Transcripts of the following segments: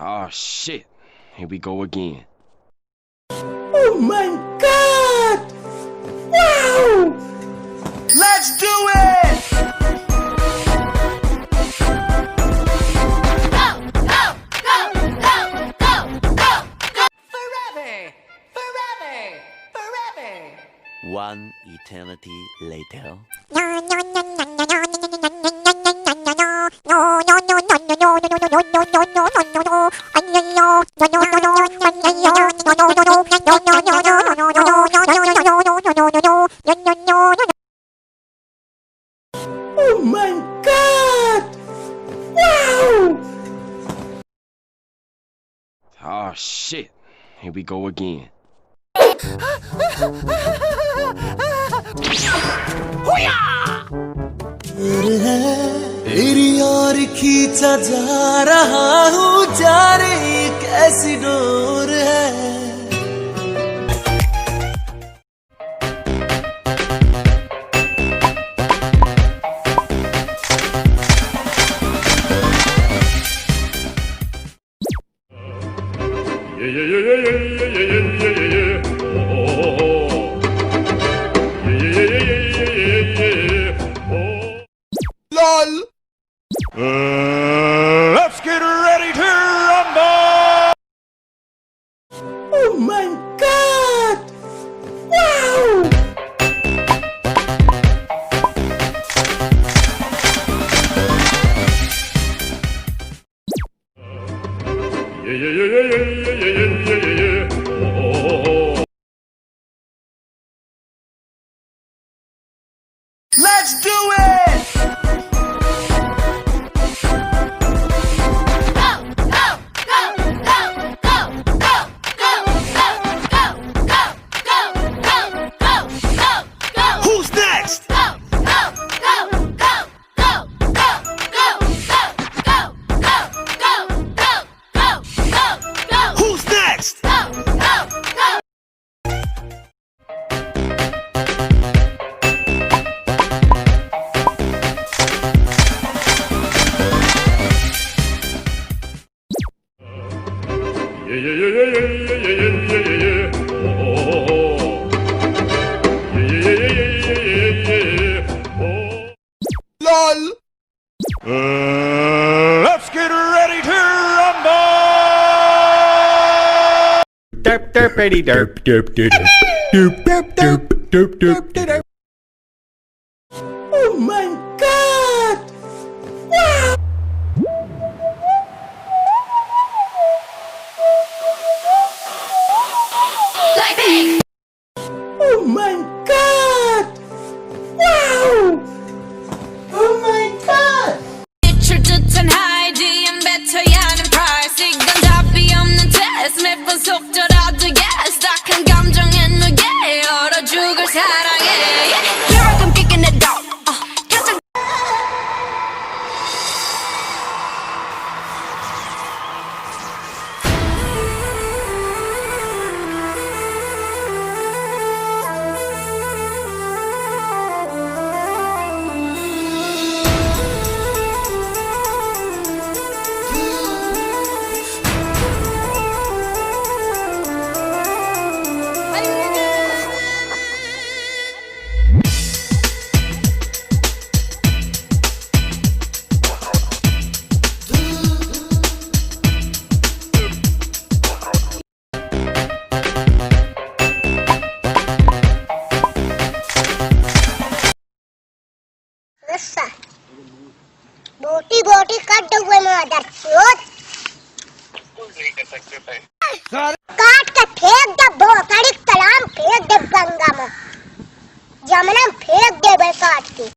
Oh shit, here we go again. Oh my god! Wow! Let's do it! Go, go, go, go, go, go, go! Forever! Forever! Forever! One eternity later. Oh my god! Wow! Oh shit, here we go again. तेरी ओर खींचा जा रहा हूँ जाने कैसी door है Let's get ready to rumble! Oh my god! Wow! Let's do it! Who's next? Who's next? LOL! Let's get ready to rumble! Derp derpity derp derp derp derp derp derp derp derp. Oh my god! Wow! Lightning! Oh my god! Wow! Oh my god! 출두탄 하이디엔 뱉어야 하는 price 이건 답이 없는 test 몇 번 속더라도 yes 딱한 감정의 무게 얼어 죽을 사랑해 Here I come kicking it down 결정 बोटी बोटी cut हुए mother चोद काट के फेंक दे बोतड़ी तलाम फेंक दे गंगा में जमुना में फेंक दे बे काट के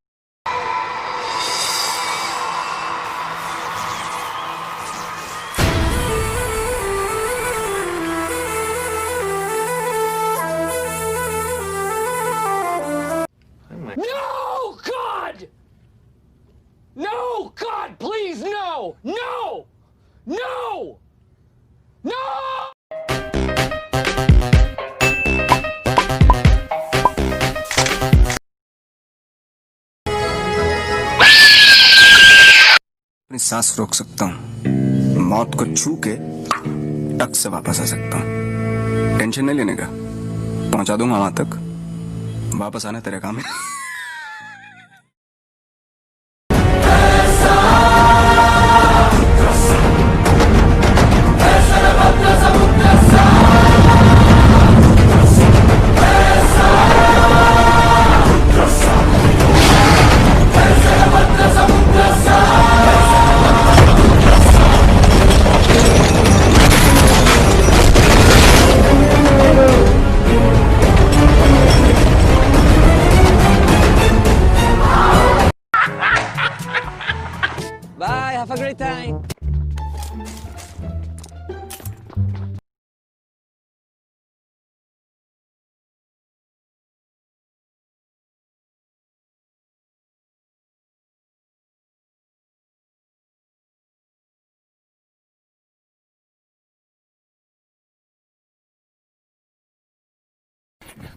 No, God! No, God, please, no! No! No! No! अपनी सांस रोक सकता हूँ मौत को छू के टक से वापस आ सकता हूँ। टेंशन नहीं लेने का, पहुंचा दूंगा वहां तक, वापस आना तेरे काम है। Bye, have a great time.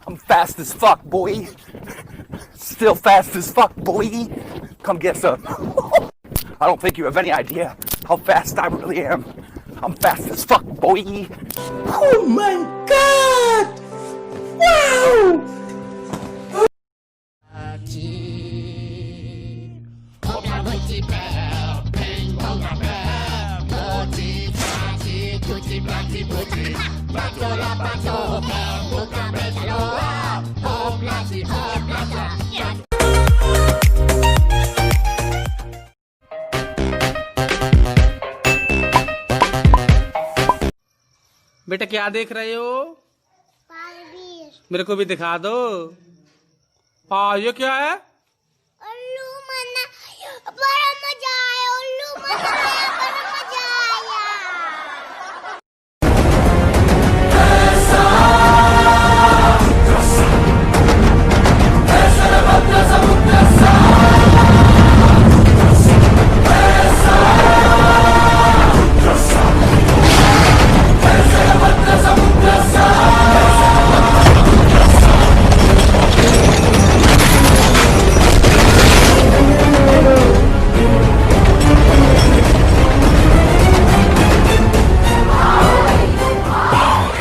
I'm fast as fuck, boy. Still fast as fuck, boy. Come get some. I don't think you have any idea how fast I really am. I'm fast as fuck, boy. Oh my god! Wow! बेटा क्या देख रहे हो? मेरे को भी दिखा दो। ये क्या है? उल्लू मना, बड़ा मजा आया। उल्लू मना आया, बड़ा मजा आया।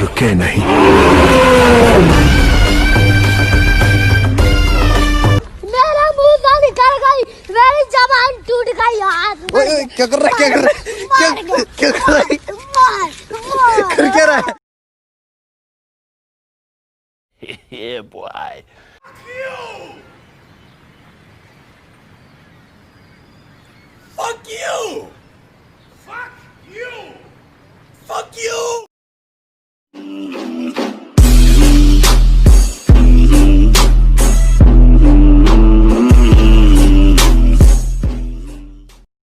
रुके नहीं। मेरा मुंह से निकल गई, मेरी जबान टूट गई यार। ओए क्या कर रहा है? क्या कर रहा है? क्या कर रहा है? कर क्या रहा है? Yeah, boy. Fuck you! Fuck you! Fuck you!